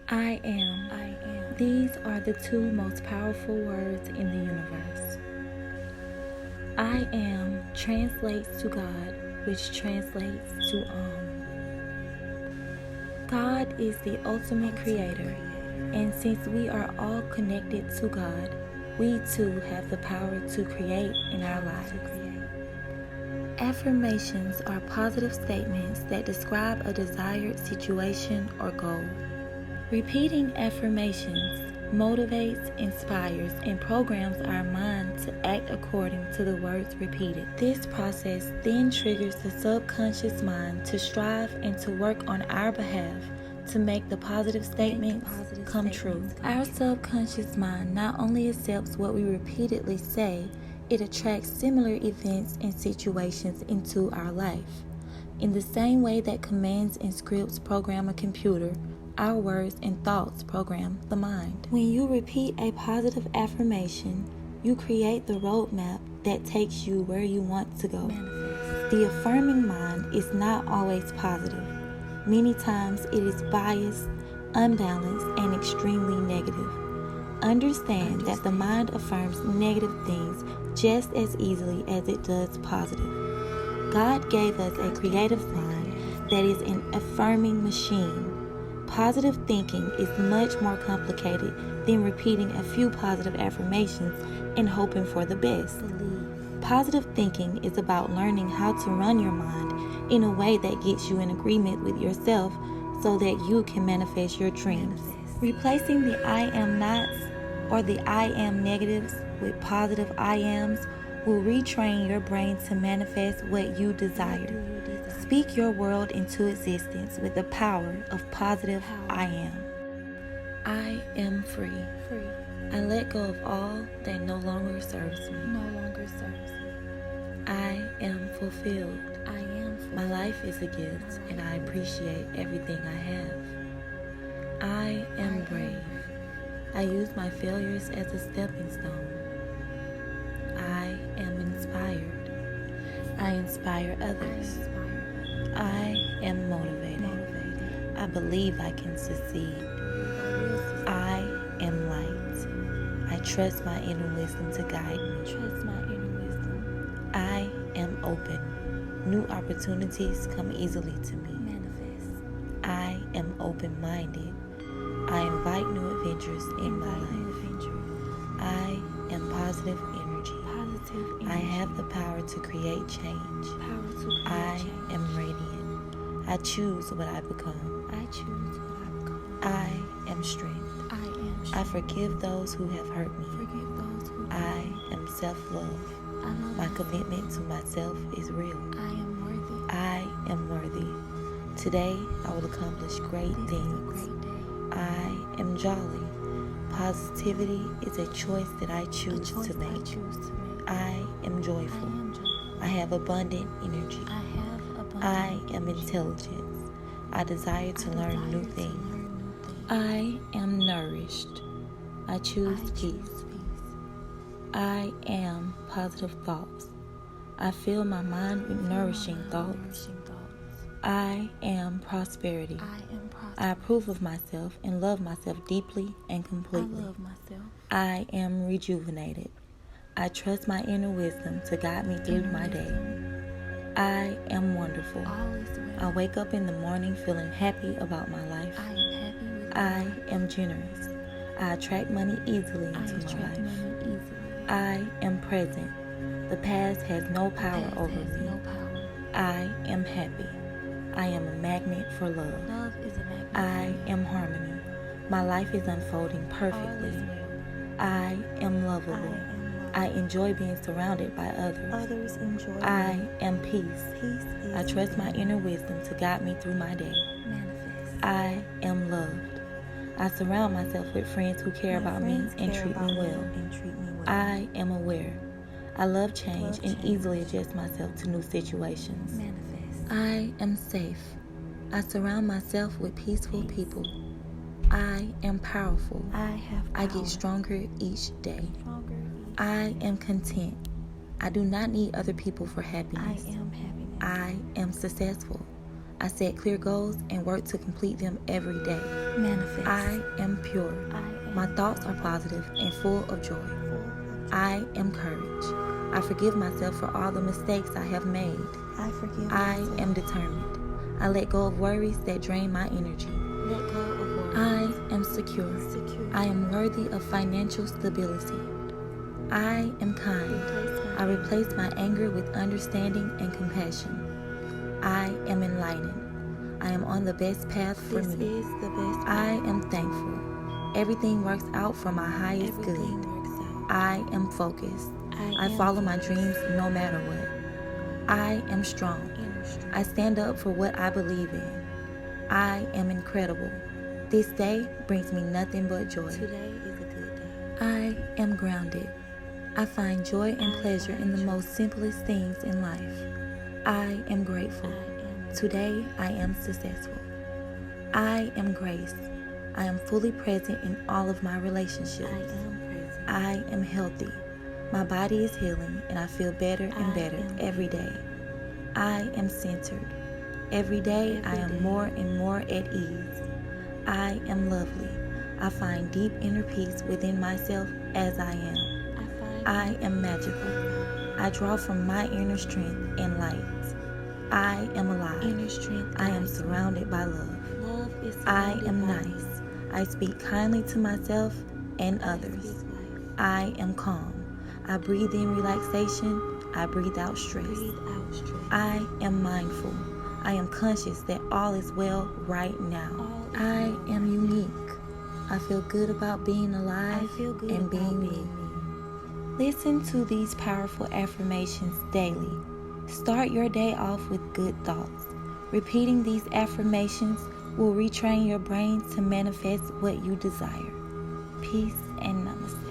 I am. These are the two most powerful words in the universe. I am translates to God, which translates to God is the ultimate creator, and since we are all connected to God, we too have the power to create in our lives. Affirmations are positive statements that describe a desired situation or goal. Repeating affirmations motivates, inspires, and programs our mind to act according to the words repeated. This process then triggers the subconscious mind to strive and to work on our behalf to make the positive statements come true. Our subconscious mind not only accepts what we repeatedly say, it attracts similar events and situations into our life. In the same way that commands and scripts program a computer, our words and thoughts program the mind. When you repeat a positive affirmation, you create the roadmap that takes you where you want to go. The affirming mind is not always positive. Many times it is biased, unbalanced, and extremely negative. Understand that the mind affirms negative things just as easily as it does positive. God gave us a creative mind that is an affirming machine. Positive thinking is much more complicated than repeating a few positive affirmations and hoping for the best. Positive thinking is about learning how to run your mind in a way that gets you in agreement with yourself so that you can manifest your dreams. Replacing the I am nots or the I am negatives with positive I ams will retrain your brain to manifest what you desire. Speak your world into existence with the power of positive I am. I am free. I let go of all that no longer serves me. I am fulfilled. My life is a gift and I appreciate everything I have. I am brave. I use my failures as a stepping stone. I am inspired. I inspire others. I am motivated. I believe I can succeed. I am light. I trust my inner wisdom to guide me. I am open. New opportunities come easily to me. I am open-minded. I invite new adventures in my life. I am positive energy. I have the power to create change. I am radiant. I choose what I become. I am strength. I forgive those who have hurt me. I am self-love. My commitment to myself is real. I am worthy. Today I will accomplish great things. I am jolly. Positivity is a choice that I choose to make. I am joyful. I have abundant energy. I am intelligent. I desire to learn new things. I am nourished. I choose peace. I am positive thoughts. I fill my mind with nourishing thoughts. I am prosperity. I approve of myself and love myself deeply and completely. I am rejuvenated. I trust my inner wisdom to guide me through my day. I am wonderful. I wake up in the morning feeling happy about my life. I am generous. I attract money easily into my life. I am present. The past has no power over me. I am happy. I am a magnet for love. I am harmony. My life is unfolding perfectly. I am lovable. I enjoy being surrounded by others. I am peace. I trust my inner wisdom to guide me through my day. I am loved. I surround myself with friends who care about me and treat me well. I am aware. I love change and easily adjust myself to new situations. I am safe. I surround myself with peaceful people. I am powerful. I get stronger each day. I am content. I do not need other people for happiness. I am successful. I set clear goals and work to complete them every day. Manifest. I am pure. My thoughts are positive and full of joy. I am courage. I forgive myself for all the mistakes I have made. I forgive I myself. am determined. I let go of worries that drain my energy. Let go of worries. I am secure. I am worthy of financial stability. I am kind. I replace my anger with understanding and compassion. I am enlightened. I am on the best path for This me. is the best path. I am thankful. Everything works out for my highest Everything good. works out. I am focused. I am follow my focused. dreams no matter what. I am strong. Inner strength. I stand up for what I believe in. I am incredible. This day brings me nothing but joy. Today is a good day. I am grounded. I find joy and pleasure in the most simplest things in life. I am grateful. Today I am successful. I am grace. I am fully present in all of my relationships. I am healthy. My body is healing and I feel better and better every day. I am centered. Every day I am more and more at ease. I am lovely. I find deep inner peace within myself as I am. I am magical. I draw from my inner strength and light. I am alive. Inner strength. I am surrounded by love. Love is I surrounded am by nice. I speak kindly to myself and others. I am calm. I breathe in relaxation. I breathe out stress. I am mindful. I am conscious that all is well right now. I am unique. I feel good about being alive and being me. Listen to these powerful affirmations daily. Start your day off with good thoughts. Repeating these affirmations will retrain your brain to manifest what you desire. Peace and namaste.